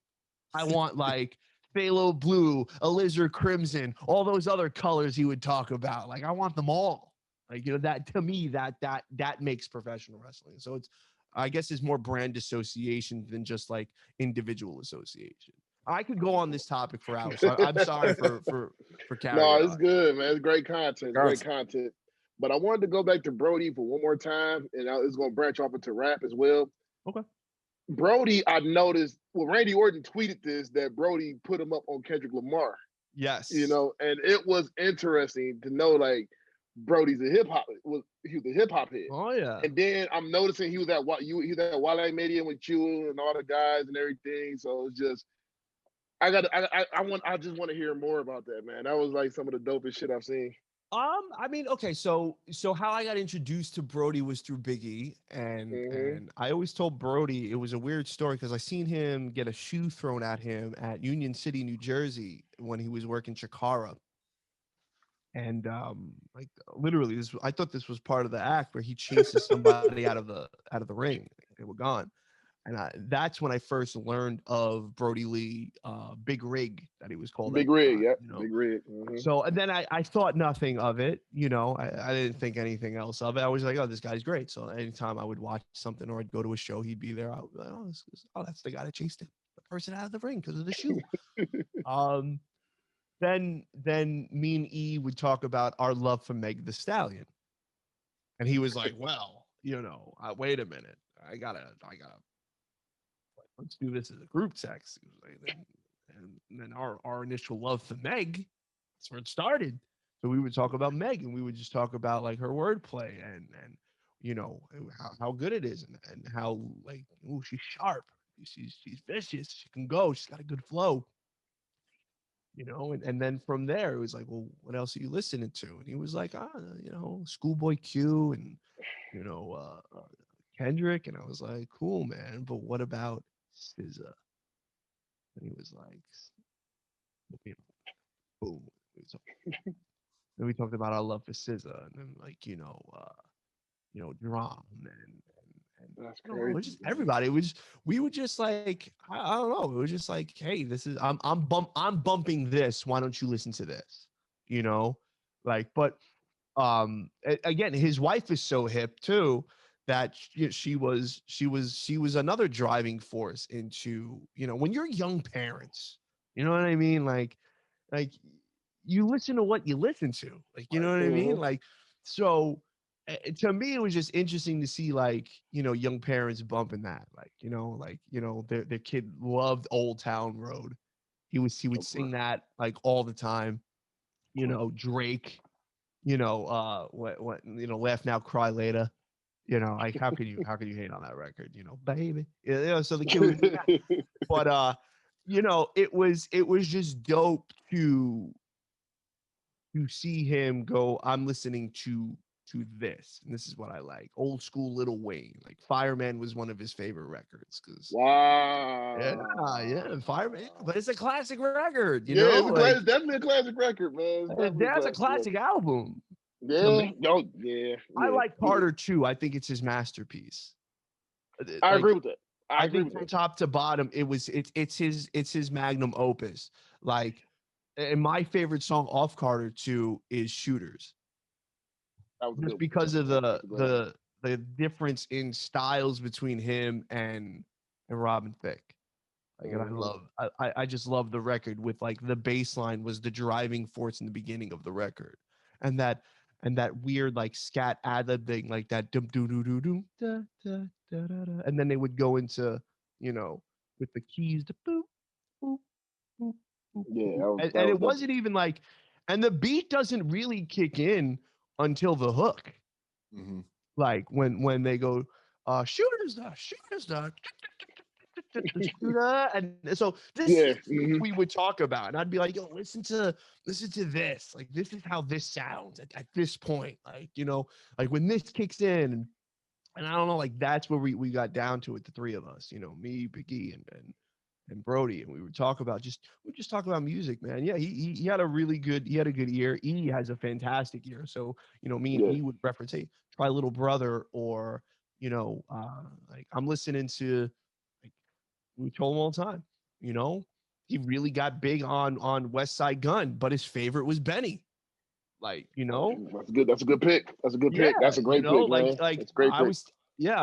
Speaker 3: I want like phthalo blue, alizarin crimson, all those other colors he would talk about. Like I want them all. Like that to me that makes professional wrestling. So I guess it's more brand association than just like individual association. I could go on this topic for hours. So I'm sorry for carrying
Speaker 2: No,
Speaker 3: on.
Speaker 2: it's good, man. It's great content. Great
Speaker 1: Content.
Speaker 2: content. But I wanted to go back to Brodie for one more time, and it's going to branch off into rap as well.
Speaker 3: Okay.
Speaker 2: Brodie, I noticed. Well, Randy Orton tweeted this that Brodie put him up on Kendrick Lamar.
Speaker 3: Yes.
Speaker 2: And it was interesting to know like Brodie's a hip hop. He was a hip hop head.
Speaker 3: Oh yeah.
Speaker 2: And then I'm noticing he was at Wale Media with you and all the guys and everything. So it's just I just want to hear more about that, man. That was like some of the dopest shit I've seen.
Speaker 3: I mean, okay, so how I got introduced to Brodie was through Big E, and I always told Brodie it was a weird story because I seen him get a shoe thrown at him at Union City, New Jersey, when he was working Chikara, and like literally, I thought this was part of the act where he chases somebody out of the ring. They were gone, And that's when I first learned of Brodie Lee, Big Rig, that he was called at
Speaker 2: Big
Speaker 3: the
Speaker 2: Rig,
Speaker 3: time,
Speaker 2: yep, Big Rig.
Speaker 3: So, and then I thought nothing of it, I didn't think anything else of it. I was like, oh, this guy's great. So anytime I would watch something or I'd go to a show, he'd be there. I would be like, that's the guy that chased the person out of the ring because of the shoe. Then me and E would talk about our love for Meg the Stallion. And he was like, well, wait a minute. I gotta, let's do this as a group text. And then our initial love for Meg, that's where it started. So we would talk about Meg, and we would just talk about like her wordplay and how good it is, and how like, ooh, she's sharp, she's vicious, she can go, she's got a good flow. And then from there it was like, well, what else are you listening to? And he was like, Schoolboy Q and Kendrick. And I was like, cool, man, but what about SZA? And he was like, boom. Then we talked about our love for SZA, and then like Drum and
Speaker 2: That's
Speaker 3: it was
Speaker 2: crazy.
Speaker 3: just everybody. We would just like, I don't know. It was just like, hey, this is I'm bumping this. Why don't you listen to this? But again, his wife is so hip too that she was another driving force into when you're young parents. You know what I mean? Like you listen to what you listen to. Like you know what I mean? Like so. To me, it was just interesting to see like young parents bumping that, their kid loved Old Town Road. He would sing that like all the time. Drake. What Laugh Now, Cry Later. Like how could you hate on that record? Baby. So the kid would do that. But it was just dope to see him go, I'm listening to this, and this is what I like. Old school Lil Wayne, like Fireman was one of his favorite records because yeah, Fireman, but it's a classic record,
Speaker 2: it's definitely a classic record, man.
Speaker 3: That's a classic album.
Speaker 2: Yeah,
Speaker 3: I like Carter too. I think it's his masterpiece.
Speaker 2: I agree with that.
Speaker 3: I think from top to bottom, it's his magnum opus. Like, and my favorite song off Carter 2 is Shooters. Just because of the difference in styles between him and Robin Thicke. Like, and I just love the record with like the bass line was the driving force in the beginning of the record, and that weird like scat ad-lib thing, like that dum doo doo doo doo da da da da da, and then they would go into with the keys to boop boop boop boop, and it wasn't even like, and the beat doesn't really kick in until the hook. Like when they go shooters the shooter, and so this is what we would talk about, and I'd be like, yo, listen to this, like this is how this sounds at this point, like like when this kicks in, and I don't know, like that's where we got down to it, the three of us, me, Biggie, and Brodie, and we would talk about talk about music, man. Yeah, he had a good year. E has a fantastic year. So me and E would reference, hey, try Little Brother, or like I'm listening to, like we told him all the time, he really got big on West Side Gun, but his favorite was Benny. Like
Speaker 2: that's a good pick. That's a good pick. That's a great pick, man.
Speaker 3: Like
Speaker 2: it's great.
Speaker 3: I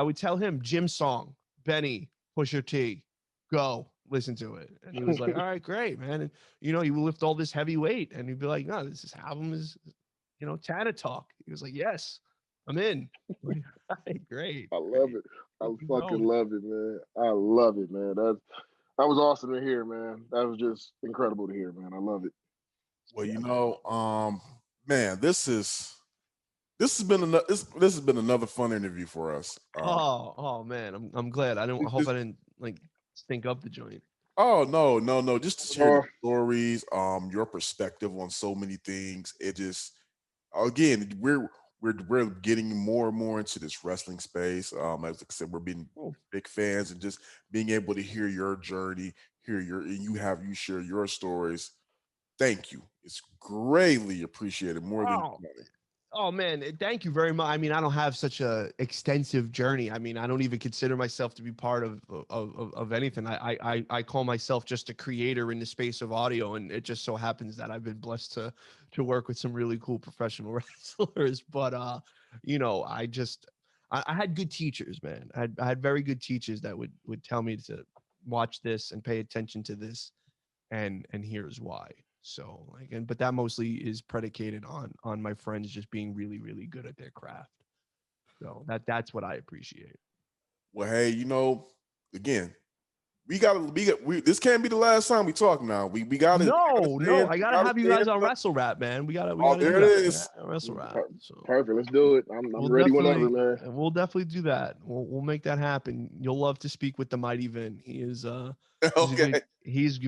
Speaker 3: would tell him Jim's song, Benny, Pusha T, go listen to it, and he was like, all right, great, man. And he would lift all this heavy weight, and he'd be like, no, this album is Tana Talk. He was like, yes, I'm in. Like, right, great.
Speaker 2: I love it. I fucking love it, man. I love it, man. That was awesome to hear, man. That was just incredible to hear, man. I love it.
Speaker 1: Well, man, this has been another fun interview for us.
Speaker 3: Oh man, I'm glad. I hope I didn't like stink up the joint.
Speaker 1: Oh no. Just to hear the stories, your perspective on so many things. It just, again, we're getting more and more into this wrestling space. As I said, we're being big fans, and just being able to hear your journey, you share your stories. Thank you. It's greatly appreciated, more than money.
Speaker 3: Oh man, thank you very much. I mean, I don't have such a extensive journey. I mean, I don't even consider myself to be part of anything. I call myself just a creator in the space of audio, and it just so happens that I've been blessed to work with some really cool professional wrestlers. But you know, I had good teachers, man. I had very good teachers that would tell me to watch this and pay attention to this, and here's why. So like, but that mostly is predicated on my friends just being really, really good at their craft. So that's what I appreciate.
Speaker 1: Well, hey, again, this can't be the last time we talk now. We gotta
Speaker 3: No, I gotta have you guys on
Speaker 1: up.
Speaker 3: WrassleRap, man. We gotta
Speaker 1: There
Speaker 3: do
Speaker 1: it
Speaker 3: that.
Speaker 1: is.
Speaker 3: Yeah, WrassleRap. So
Speaker 2: Perfect. Let's do it. I'm ready whenever, man.
Speaker 3: We'll definitely do that. We'll make that happen. You'll love to speak with the mighty Vin. He is
Speaker 1: Okay.
Speaker 3: Vinny's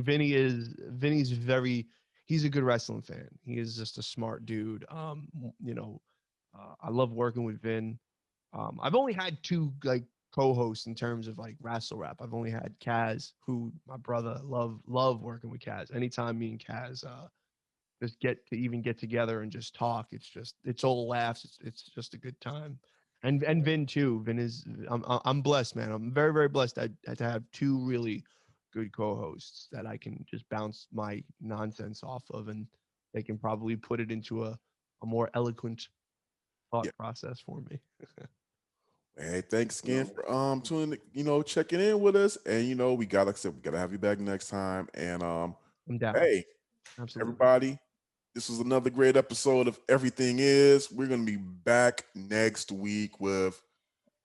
Speaker 3: he's a good wrestling fan. He is just a smart dude. I love working with Vin. I've only had two like co-hosts in terms of like WrassleRap. I've only had Kaz, who my brother love working with Kaz. Anytime me and Kaz just get together and just talk, it's all laughs. It's just a good time. And Vin too. Vin is I'm blessed, man. I'm very, very blessed to have two really good co-hosts that I can just bounce my nonsense off of, and they can probably put it into a more eloquent thought process for me.
Speaker 1: Hey, thanks again for checking in with us. And we gotta have you back next time. And
Speaker 3: I'm down.
Speaker 1: hey,
Speaker 3: Absolutely.
Speaker 1: everybody, this was another great episode of Everything Is. We're gonna be back next week with,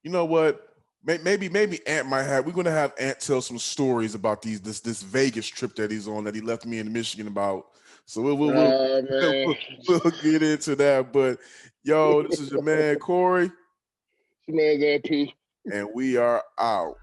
Speaker 1: you know what? Maybe Ant might have. We're gonna have Ant tell some stories about this Vegas trip that he's on that he left me in Michigan about. So we'll get into that. But yo, this is your man Kory.
Speaker 2: Your man Ant.
Speaker 1: And we are out.